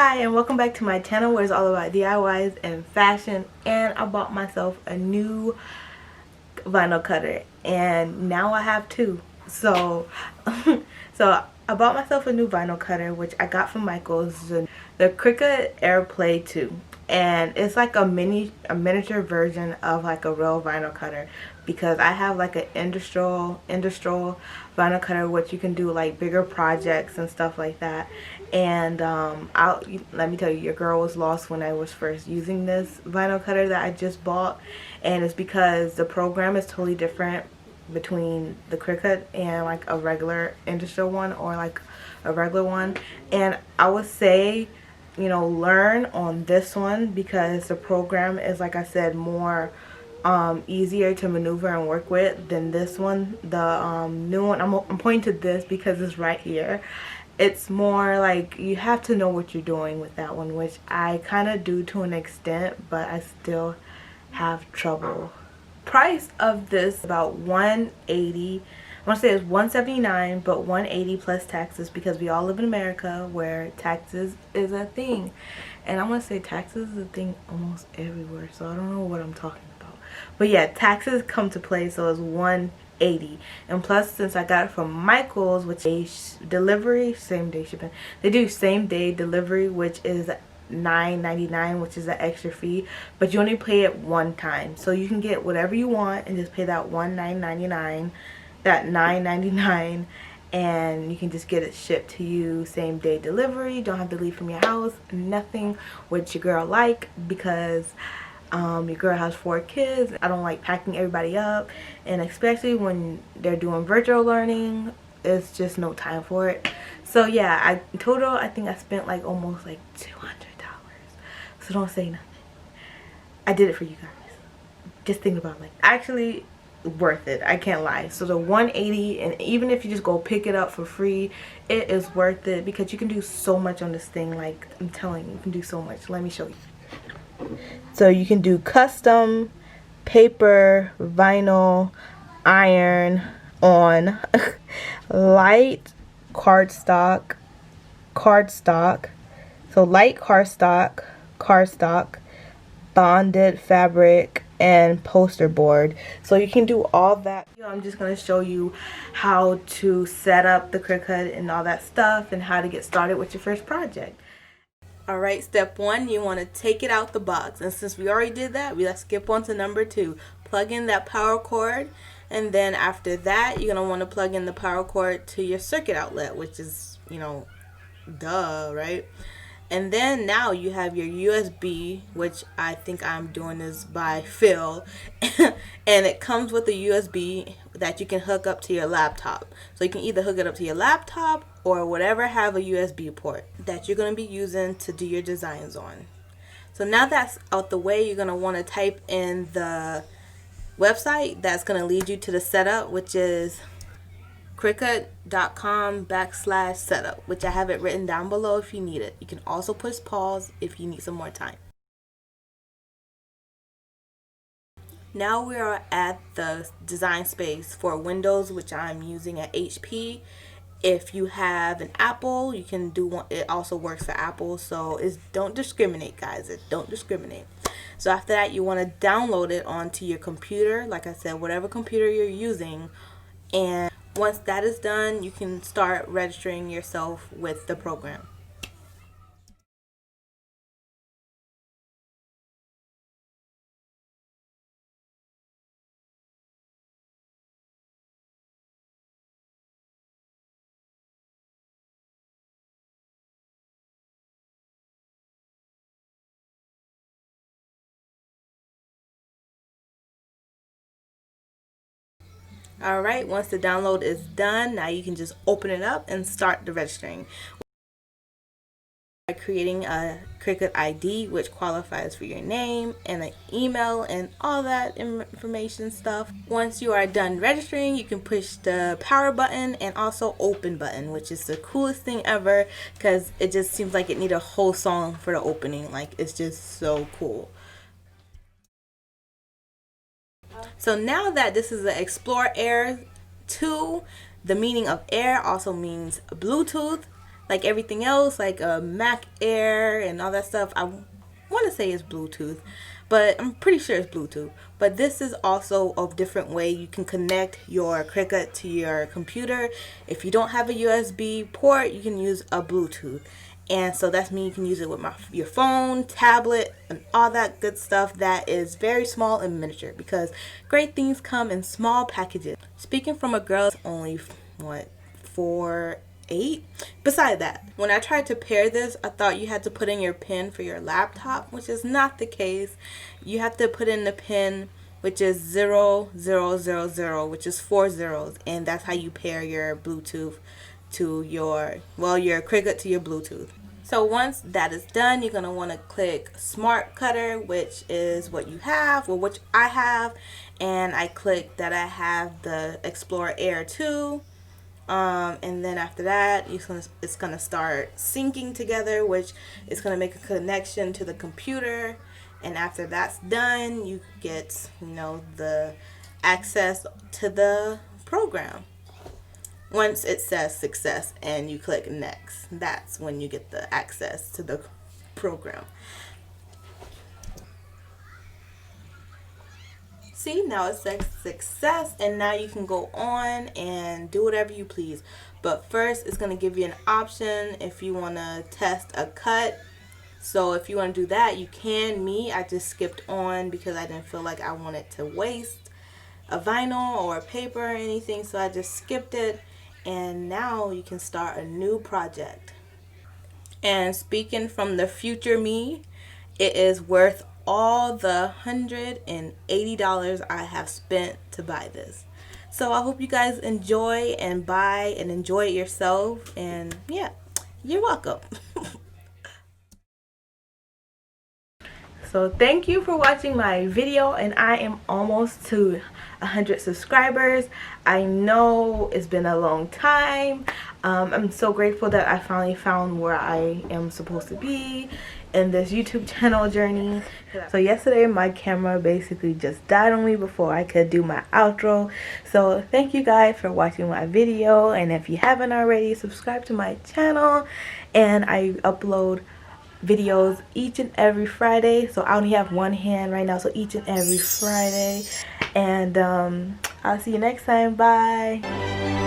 Hi and welcome back to my channel where it's all about DIYs and fashion, and I bought myself a new vinyl cutter and now I have two. So I bought myself a new vinyl cutter which I got from Michael's, the Cricut Air Play 2, and it's like a miniature version of like a real vinyl cutter, because I have like an industrial vinyl cutter which you can do like bigger projects and stuff like that. And let me tell you, your girl was lost when I was first using this vinyl cutter that I just bought, and it's because the program is totally different between the Cricut and like a regular industrial one or like a regular one. And I would say, you know, learn on this one because the program is, like I said, more easier to maneuver and work with than this one. The new one, I'm pointing to this because it's right here. It's more like you have to know what you're doing with that one, which I kind of do to an extent, but I still have trouble. Price of this about $180. I want to say it's $179, but $180 plus taxes, because we all live in America where taxes is a thing, and I want to say taxes is a thing almost everywhere, so I don't know what I'm talking about. But yeah, taxes come to play, so it's $180. And plus, since I got it from Michael's, which is delivery, same day shipping, they do same day delivery, which is $9.99, which is an extra fee, but you only pay it one time, so you can get whatever you want and just pay that $9.99, and you can just get it shipped to you same day delivery. You don't have to leave from your house, nothing, which your girl like, because your girl has 4 kids. I don't like packing everybody up, and especially when they're doing virtual learning, it's just no time for it. So yeah, in total I think I spent like almost like $200. So don't say nothing. I did it for you guys. Just think about it, like, actually worth it. I can't lie. So the $180, and even if you just go pick it up for free, it is worth it because you can do so much on this thing. Like, I'm telling you, you can do so much. Let me show you. So you can do custom, paper, vinyl, iron on, light cardstock, so light cardstock, bonded fabric, and poster board. So you can do all that. I'm just going to show you how to set up the Cricut and all that stuff, and how to get started with your first project. Alright, step 1, you want to take it out the box, and since we already did that, let's skip on to number 2. Plug in that power cord, and then after that you're going to want to plug in the power cord to your circuit outlet, which is, you know, duh, right? And then now you have your USB, which I think I'm doing this by feel, and it comes with a USB that you can hook up to your laptop. So you can either hook it up to your laptop or whatever have a USB port that you're going to be using to do your designs on. So now that's out the way, you're going to want to type in the website that's going to lead you to the setup, which is Cricut.com/setup, which I have it written down below if you need it. You can also push pause if you need some more time. Now we are at the design space for Windows, which I'm using at HP. If you have an Apple, you can do one. It also works for Apple, so don't discriminate, guys. Don't discriminate. So after that, you want to download it onto your computer, like I said, whatever computer you're using, and once that is done, you can start registering yourself with the program. Alright, once the download is done, now you can just open it up and start the registering. By creating a Cricut ID, which qualifies for your name and an email and all that information stuff. Once you are done registering, you can push the power button and also open button, which is the coolest thing ever, because it just seems like it needs a whole song for the opening. Like, it's just so cool. So now that this is the Explore Air 2, the meaning of air also means Bluetooth. like everything else, like a Mac Air and all that stuff. I want to say it's Bluetooth, but I'm pretty sure it's Bluetooth. But this is also a different way you can connect your Cricut to your computer. If you don't have a USB port, you can use a Bluetooth. And so that's mean you can use it with your phone, tablet, and all that good stuff that is very small and miniature, because great things come in small packages. Speaking from a girl that's only, what, 4'8". Beside that, when I tried to pair this, I thought you had to put in your pin for your laptop, which is not the case. You have to put in the pin, which is 0000, which is 4 zeros, and that's how you pair your Bluetooth to your Cricut to your Bluetooth. So once that is done, you're going to want to click Smart Cutter, which is what you have, or which I have, and I click that I have the Explore Air 2. And then after that, it's gonna start syncing together, which is gonna make a connection to the computer. And after that's done, you get, the access to the program. Once it says success and you click next, that's when you get the access to the program. See, now it says success, and now you can go on and do whatever you please. But first, it's going to give you an option if you want to test a cut. So if you want to do that, you can. I just skipped on because I didn't feel like I wanted to waste a vinyl or a paper or anything, so I just skipped it. And now you can start a new project. And speaking from the future me, it is worth all the $180 I have spent to buy this. So I hope you guys enjoy and buy and enjoy it yourself. And yeah, you're welcome. So thank you for watching my video, and I am almost to 100 subscribers. I know it's been a long time. I'm so grateful that I finally found where I am supposed to be in this YouTube channel journey. So yesterday my camera basically just died on me before I could do my outro. So thank you guys for watching my video, and if you haven't already, subscribe to my channel. And I upload videos each and every Friday, so I only have one hand right now, so each and every Friday. And I'll see you next time. Bye.